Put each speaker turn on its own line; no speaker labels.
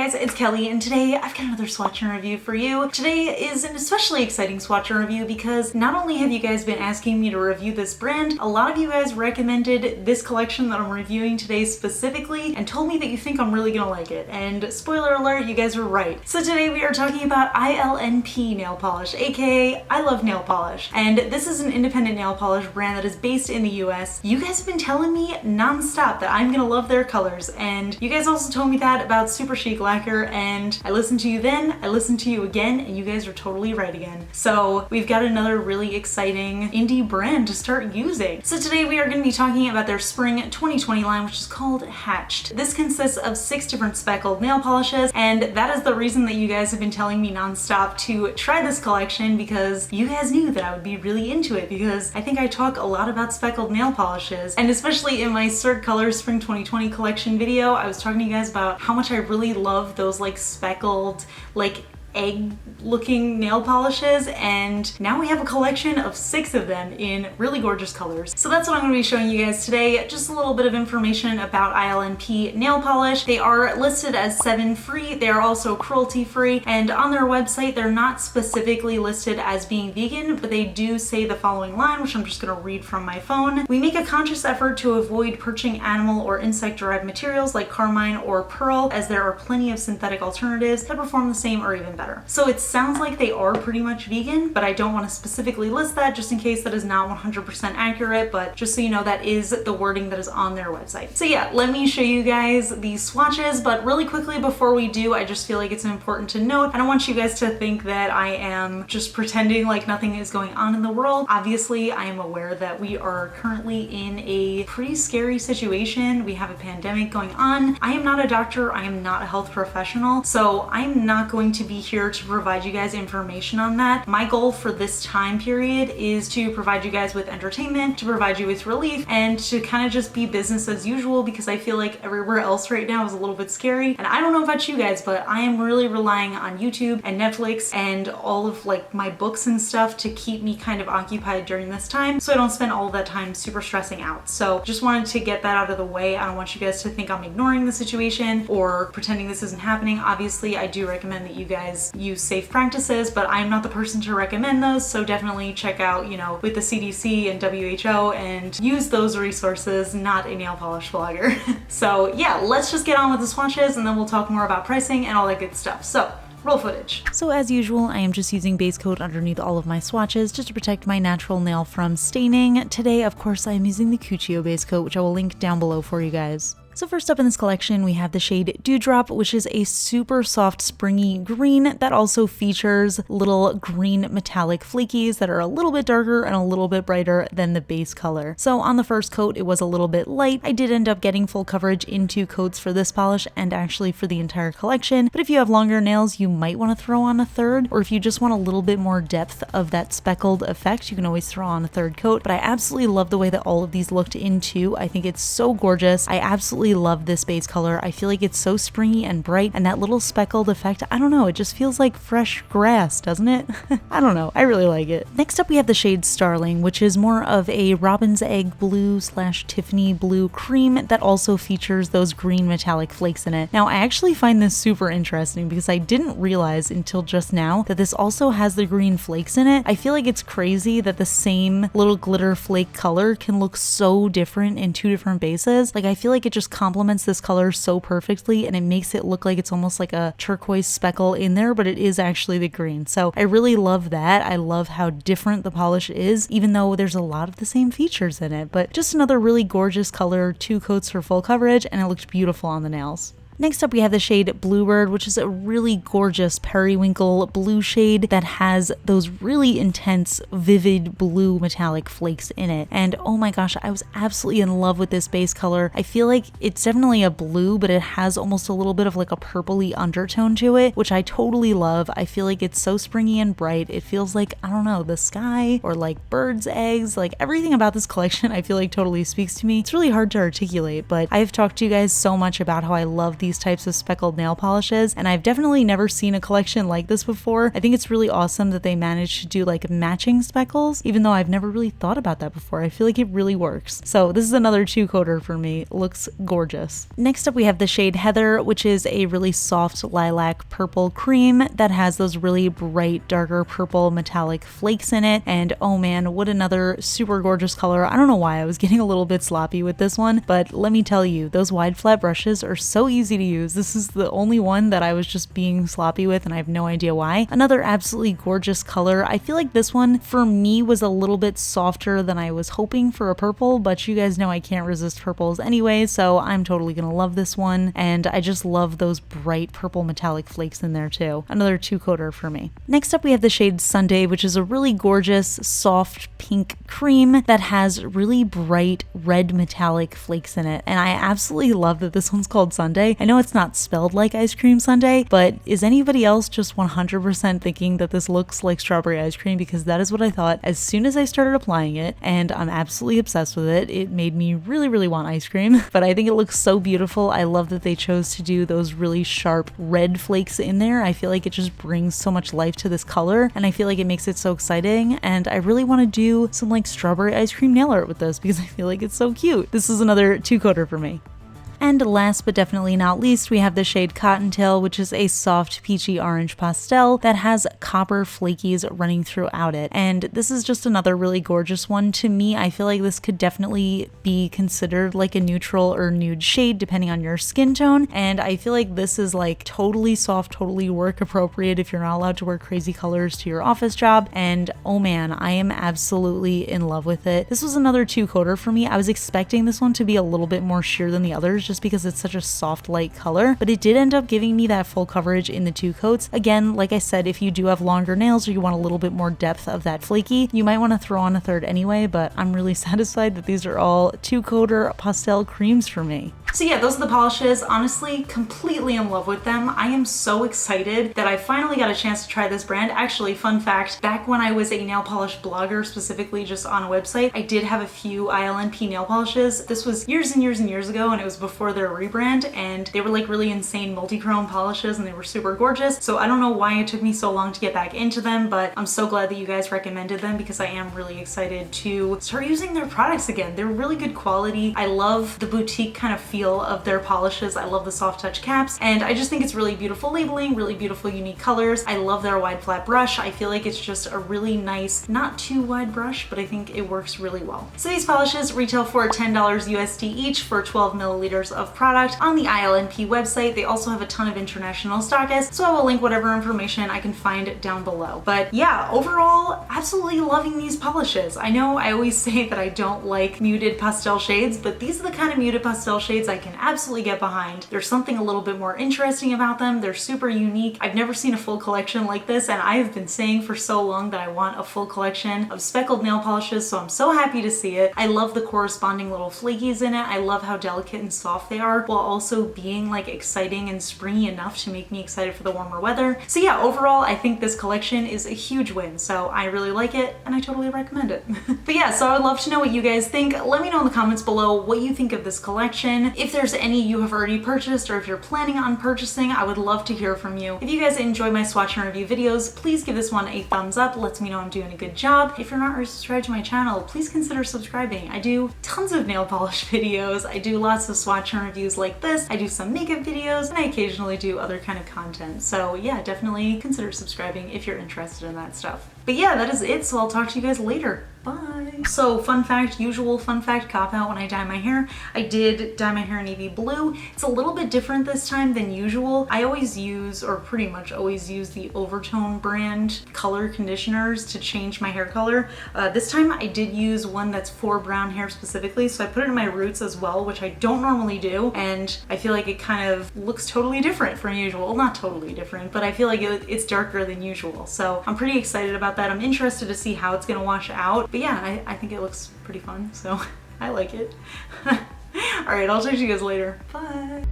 guys, it's Kelly, and today I've got another swatch and review for you. Today is an especially exciting swatch and review because not only have you guys been asking me to review this brand, a lot of you guys recommended this collection that I'm reviewing today specifically and told me that you think I'm really gonna like it. And spoiler alert, you guys were right. So today we are talking about ILNP nail polish, aka I Love Nail Polish. And this is an independent nail polish brand that is based in the US. You guys have been telling me non-stop that I'm gonna love their colors, and you guys also told me that about Super Chic Lacquer, and I listened to you then, I listened to you again, and you guys are totally right again. So we've got another really exciting indie brand to start using. So today we are going to be talking about their Spring 2020 line, which is called Hatched. This consists of 6 different speckled nail polishes, and that is the reason that you guys have been telling me nonstop to try this collection, because you guys knew that I would be really into it, because I think I talk a lot about speckled nail polishes, and especially in my Cert Colors Spring 2020 collection video, I was talking to you guys about how much I really love those like speckled, like egg looking nail polishes, and now we have a collection of 6 of them in really gorgeous colors. So that's what I'm going to be showing you guys today. Just a little bit of information about ILNP nail polish. They are listed as 7 free. They are also cruelty free, and on their website they're not specifically listed as being vegan, but they do say the following line, which I'm just going to read from my phone. We make a conscious effort to avoid purchasing animal or insect derived materials like carmine or pearl, as there are plenty of synthetic alternatives that perform the same or even better. So it sounds like they are pretty much vegan, but I don't want to specifically list that just in case that is not 100% accurate, but just so you know, that is the wording that is on their website. So yeah, let me show you guys these swatches, but really quickly before we do, I just feel like it's important to note, I don't want you guys to think that I am just pretending like nothing is going on in the world. Obviously, I am aware that we are currently in a pretty scary situation. We have a pandemic going on. I am not a doctor, I am not a health professional, so I'm not going to be here to provide you guys information on that. My goal for this time period is to provide you guys with entertainment, to provide you with relief, and to kind of just be business as usual, because I feel like everywhere else right now is a little bit scary. And I don't know about you guys, but I am really relying on YouTube and Netflix and all of like my books and stuff to keep me kind of occupied during this time, so I don't spend all that time super stressing out. So just wanted to get that out of the way. I don't want you guys to think I'm ignoring the situation or pretending this isn't happening. Obviously, I do recommend that you guys use safe practices, but I'm not the person to recommend those, so definitely check out, you know, with the CDC and WHO and use those resources, not a nail polish vlogger. So yeah, let's just get on with the swatches and then we'll talk more about pricing and all that good stuff. So roll footage. So as usual, I am just using base coat underneath all of my swatches just to protect my natural nail from staining. Today, of course, I am using the Cuccio base coat, which I will link down below for you guys. So first up in this collection, we have the shade Dewdrop, which is a super soft springy green that also features little green metallic flakies that are a little bit darker and a little bit brighter than the base color. So on the first coat, it was a little bit light. I did end up getting full coverage in 2 coats for this polish and actually for the entire collection, but if you have longer nails, you might want to throw on a third, or if you just want a little bit more depth of that speckled effect, you can always throw on a third coat. But I absolutely love the way that all of these looked in too. I think it's so gorgeous. I absolutely love this base color. I feel like it's so springy and bright, and that little speckled effect, I don't know, it just feels like fresh grass, doesn't it? I don't know, I really like it. Next up we have the shade Starling, which is more of a robin's egg blue / Tiffany blue cream that also features those green metallic flakes in it. Now I actually find this super interesting because I didn't realize until just now that this also has the green flakes in it. I feel like it's crazy that the same little glitter flake color can look so different in 2 different bases. Like I feel like it just complements this color so perfectly, and it makes it look like it's almost like a turquoise speckle in there, but it is actually the green. So I really love that. I love how different the polish is, even though there's a lot of the same features in it. But just another really gorgeous color, 2 coats for full coverage, and it looks beautiful on the nails. Next up we have the shade Bluebird, which is a really gorgeous periwinkle blue shade that has those really intense, vivid blue metallic flakes in it. And oh my gosh, I was absolutely in love with this base color. I feel like it's definitely a blue, but it has almost a little bit of like a purpley undertone to it, which I totally love. I feel like it's so springy and bright. It feels like, I don't know, the sky or like bird's eggs. Like everything about this collection I feel like totally speaks to me. It's really hard to articulate, but I've talked to you guys so much about how I love these types of speckled nail polishes, and I've definitely never seen a collection like this before. I think it's really awesome that they managed to do like matching speckles, even though I've never really thought about that before. I feel like it really works. So this is another 2-coater for me. Looks gorgeous. Next up we have the shade Heather, which is a really soft lilac purple cream that has those really bright darker purple metallic flakes in it, and oh man, what another super gorgeous color. I don't know why I was getting a little bit sloppy with this one, but let me tell you, those wide flat brushes are so easy to use. This is the only one that I was just being sloppy with and I have no idea why. Another absolutely gorgeous color. I feel like this one for me was a little bit softer than I was hoping for a purple, but you guys know I can't resist purples anyway, so I'm totally gonna love this one, and I just love those bright purple metallic flakes in there too. Another 2-coater for me. Next up we have the shade Sunday, which is a really gorgeous soft pink cream that has really bright red metallic flakes in it, and I absolutely love that this one's called Sunday. I know it's not spelled like ice cream sundae, but is anybody else just 100% thinking that this looks like strawberry ice cream? Because that is what I thought as soon as I started applying it, and I'm absolutely obsessed with it. It made me really want ice cream, but I think it looks so beautiful. I love that they chose to do those really sharp red flakes in there. I feel like it just brings so much life to this color, and I feel like it makes it so exciting, and I really want to do some like strawberry ice cream nail art with this because I feel like it's so cute. This is another 2-coater for me. And last but definitely not least, we have the shade Cottontail, which is a soft peachy orange pastel that has copper flakies running throughout it. And this is just another really gorgeous one. To me, I feel like this could definitely be considered like a neutral or nude shade depending on your skin tone. And I feel like this is like totally soft, totally work appropriate if you're not allowed to wear crazy colors to your office job. And oh man, I am absolutely in love with it. This was another 2-coater for me. I was expecting this one to be a little bit more sheer than the others just because it's such a soft light color, but it did end up giving me that full coverage in the 2 coats. Again, like I said, if you do have longer nails or you want a little bit more depth of that flaky, you might want to throw on a third anyway, but I'm really satisfied that these are all 2-coater pastel creams for me. So yeah, those are the polishes. Honestly, completely in love with them. I am so excited that I finally got a chance to try this brand. Actually, fun fact, back when I was a nail polish blogger, specifically just on a website, I did have a few ILNP nail polishes. This was years and years and years ago, and it was before their rebrand, and they were like really insane multi-chrome polishes and they were super gorgeous. So I don't know why it took me so long to get back into them, but I'm so glad that you guys recommended them because I am really excited to start using their products again. They're really good quality. I love the boutique kind of feel of their polishes. I love the soft touch caps, and I just think it's really beautiful labeling, really beautiful unique colors. I love their wide flat brush. I feel like it's just a really nice, not too wide brush, but I think it works really well. So these polishes retail for $10 USD each for 12 milliliters of product on the ILNP website. They also have a ton of international stockists, so I will link whatever information I can find down below. But yeah, overall, absolutely loving these polishes. I know I always say that I don't like muted pastel shades, but these are the kind of muted pastel shades I can absolutely get behind. There's something a little bit more interesting about them. They're super unique. I've never seen a full collection like this, and I have been saying for so long that I want a full collection of speckled nail polishes, so I'm so happy to see it. I love the corresponding little flakies in it. I love how delicate and soft they are, while also being like exciting and springy enough to make me excited for the warmer weather. So yeah, overall, I think this collection is a huge win, so I really like it and I totally recommend it. But yeah, so I would love to know what you guys think. Let me know in the comments below what you think of this collection. If there's any you have already purchased or if you're planning on purchasing, I would love to hear from you. If you guys enjoy my swatch and review videos, please give this one a thumbs up. Lets me know I'm doing a good job. If you're not already subscribed to my channel, please consider subscribing. I do tons of nail polish videos. I do lots of swatch and reviews like this. I do some makeup videos, and I occasionally do other kind of content. So yeah, definitely consider subscribing if you're interested in that stuff. But yeah, that is it, so I'll talk to you guys later. Bye. So fun fact, usual fun fact, cop out when I dye my hair. I did dye my hair navy blue. It's a little bit different this time than usual. I always use, or pretty much always use, the Overtone brand color conditioners to change my hair color. This time I did use one that's for brown hair specifically, so I put it in my roots as well, which I don't normally do, and I feel like it kind of looks totally different from usual. Well, not totally different, but I feel like it's darker than usual. So I'm pretty excited about that. I'm interested to see how it's gonna wash out. But yeah, I think it looks pretty fun, so I like it. All right, I'll talk to you guys later. Bye.